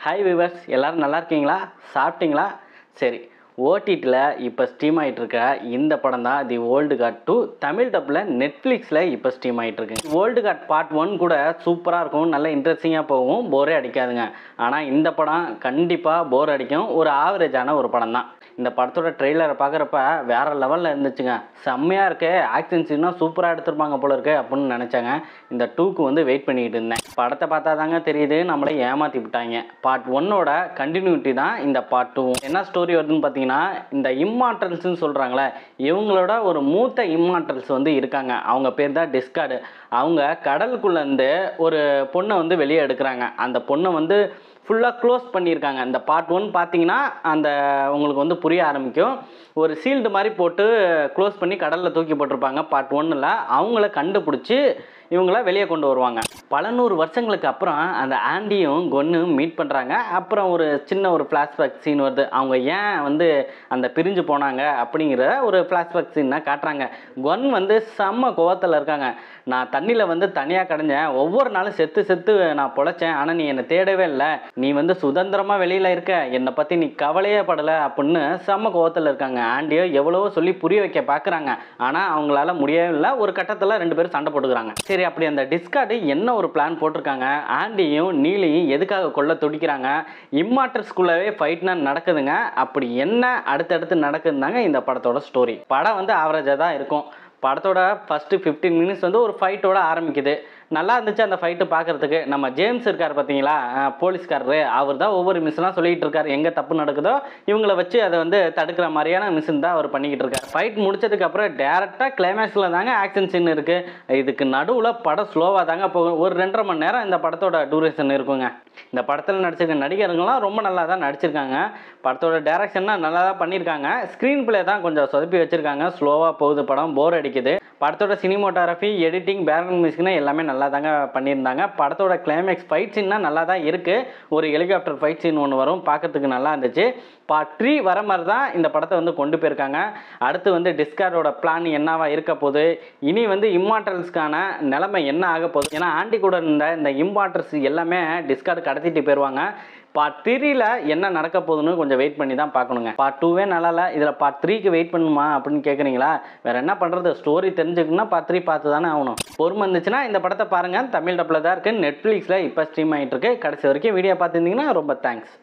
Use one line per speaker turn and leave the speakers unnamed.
Hi viewers, எல்லோரும் நல்லா இருக்கீங்களா? சாப்பிட்டீங்களா? சரி, ஓடிடியில் இப்போ ஸ்ட்ரீம் ஆகிட்டுருக்க இந்த படம் தான் தி ஓல்டு காட் 2 தமிழ் டப்பில் நெட்ஃப்ளிக்ஸில் இப்போ ஸ்ட்ரீம் ஆகிட்டுருக்கு. ஓல்டு காட் பார்ட் 1 கூட சூப்பராக இருக்கும், நல்ல இன்ட்ரெஸ்டிங்காக போகும், போரே அடிக்காதுங்க. ஆனால் இந்த படம் கண்டிப்பாக போர் அடிக்கும், ஒரு ஆவரேஜான ஒரு படம் தான். இந்த படத்தோட ட்ரெய்லரை பார்க்குறப்ப வேறு லெவலில் இருந்துச்சுங்க. செம்மையாக இருக்கு, ஆக்ஷன் சீன்லாம் சூப்பராக எடுத்துருப்பாங்க போல இருக்கு அப்படின்னு நினச்சாங்க. இந்த 2க்கு வந்து வெயிட் பண்ணிக்கிட்டு இருந்தேன். படத்தை பார்த்தா தாங்க தெரியுது, நம்மளை ஏமாற்றி விட்டாங்க. பார்ட் 1ஓட கண்டினியூட்டி தான் இந்த பார்ட் 2. என்ன ஸ்டோரி வருதுன்னு பார்த்தீங்கன்னா, இந்த இம்மார்டல்ஸ்ன்னு சொல்கிறாங்களே, இவங்களோட ஒரு மூத்த இம்மார்டல்ஸ் வந்து இருக்காங்க. அவங்க பேர் தான் டிஸ்கார்டு. அவங்க கடலுக்குள்ளேருந்து ஒரு பொண்ணை வந்து வெளியே எடுக்கிறாங்க. அந்த பொண்ணை வந்து ஃபுல்லாக க்ளோஸ் பண்ணியிருக்காங்க. இந்த பார்ட் 1 பார்த்தீங்கன்னா அந்த உங்களுக்கு வந்து புரிய ஆரம்பிக்கும். ஒரு சீல்டு மாதிரி போட்டு க்ளோஸ் பண்ணி கடலில் தூக்கி போட்டிருப்பாங்க. பார்ட் 1ல் அவங்கள கண்டுபிடிச்சி இவங்கள வெளியே கொண்டு வருவாங்க. பல நூறு வருஷங்களுக்கு அப்புறம் அந்த ஆண்டியும் கொன்னும் மீட் பண்ணுறாங்க. அப்புறம் ஒரு சின்ன ஒரு ஃப்ளாஷ்பேக் சீன் வருது. அவங்க ஏன் வந்து அந்த பிரிஞ்சு போனாங்க அப்படிங்கிற ஒரு ஃப்ளாஷ்பேக் சீனாக காட்டுறாங்க. கொன் வந்து செம்ம கோவத்தில் இருக்காங்க. நான் தண்ணியில் வந்து தனியாக கடைஞ்சேன், ஒவ்வொரு நாளும் செத்து செத்து நான் பொழைச்சேன், ஆனால் நீ என்னை தேடவே இல்லை, நீ வந்து சுதந்திரமாக வெளியில் இருக்க, என்னை பற்றி நீ கவலையே படலை அப்படின்னு செம்ம கோவத்தில் இருக்காங்க. ஆண்டியோ எவ்வளவோ சொல்லி புரிய வைக்க பார்க்குறாங்க, ஆனால் அவங்களால முடியவே இல்லை. ஒரு கட்டத்தில் 2 பேரும் சண்டை போட்டுக்கிறாங்க. சரி, அப்படி அந்த டிஸ்கார்டு என்ன ஒரு பிளான் போட்டிருக்காங்க, ஆண்டியும் நீலியும் எதுக்காக கொல்ல துடிக்கிறாங்க, இம்மார்டல்ஸ்குள்ளவே ஃபைட்னா நடக்குதுங்க. அப்படி என்ன அடுத்தடுத்து நடக்குதுதாங்க இந்த படத்தோட ஸ்டோரி. படம் வந்து ஆவரேஜாக தான் இருக்கும். படத்தோட ஃபஸ்ட்டு 15 மினிட்ஸ் வந்து ஒரு ஃபைட்டோட ஆரம்பிக்குது. நல்லா இருந்துச்சு அந்த ஃபைட்டு பார்க்குறதுக்கு. நம்ம ஜேம்ஸ் இருக்கார் பார்த்தீங்களா, போலீஸ்காரரு, அவர் தான் ஒவ்வொரு மிஷினாக சொல்லிகிட்டு இருக்கார். எங்கே தப்பு நடக்குதோ இவங்கள வச்சு அதை வந்து தடுக்கிற மாதிரியான மிஷின் தான் அவர் பண்ணிக்கிட்டு இருக்கார். ஃபைட் முடிச்சதுக்கப்புறம் டேரெக்டாக கிளைமேக்ஸில் தாங்க ஆக்ஷன் சீன் இருக்குது. இதுக்கு நடுவில் படம் ஸ்லோவாக தாங்க போகும். ஒரு 2.5 மணி நேரம் இந்த படத்தோட டூரேஷன் இருக்குங்க. இந்த படத்தில் நடிச்சிருக்க நடிகர்கள்லாம் ரொம்ப நல்லா தான் நடிச்சிருக்காங்க. படத்தோட டைரக்ஷன்லாம் நல்லா தான் பண்ணியிருக்காங்க. ஸ்க்ரீன் பிளே தான் கொஞ்சம் சொதப்பி வச்சுருக்காங்க. ஸ்லோவாக போகுது படம், போர் அடிக்குது. படத்தோட சினிமோட்டோகிராஃபி, எடிட்டிங், பேக்ரவுண்ட் மியூசிக்னா எல்லாமே நல்லா தாங்க பண்ணியிருந்தாங்க. படத்தோட கிளைமேக்ஸ் ஃபைட் சீன்னா நல்லா தான் இருக்குது. ஒரு ஹெலிகாப்டர் ஃபைட் சீன் ஒன்று வரும், பார்க்கறதுக்கு நல்லா இருந்துச்சு. பார்ட் 3 வர மாதிரி தான் இந்த படத்தை வந்து கொண்டு போயிருக்காங்க. அடுத்து வந்து டிஸ்கார்டோட பிளான் என்னவா இருக்க போகுது, இனி வந்து இம்மார்டல்ஸ்க்கான நிலைமை என்ன ஆக போகுது. ஏன்னா ஆண்டி கூட இருந்த இந்த இம்மார்டல்ஸ் எல்லாமே டிஸ்கார்டு கடத்திட்டு போயிடுவாங்க. பார்ட் 3ல் என்ன நடக்க போகுதுன்னு கொஞ்சம் வெயிட் பண்ணி தான் பார்க்கணுங்க. பார்ட் 2வே நல்லா இல்லை, இதில் பார்ட் 3க்கு வெயிட் பண்ணுமா அப்படின்னு கேட்குறீங்களா? வேறு என்ன பண்ணுறது, ஸ்டோரி தெரிஞ்சுக்கணும்னா பார்ட் 3 பார்த்து தானே ஆகணும். பொறுமை இருந்துச்சுன்னா இந்த படத்தை பாருங்கள். தமிழ் டப்பில் தான் இருக்குது, நெட்ஃப்ளிக்ஸில் இப்போ ஸ்ட்ரீம் ஆகிட்டு இருக்கு. கடைசி வரைக்கும் வீடியோ பார்த்துருந்தீங்கன்னா ரொம்ப தேங்க்ஸ்.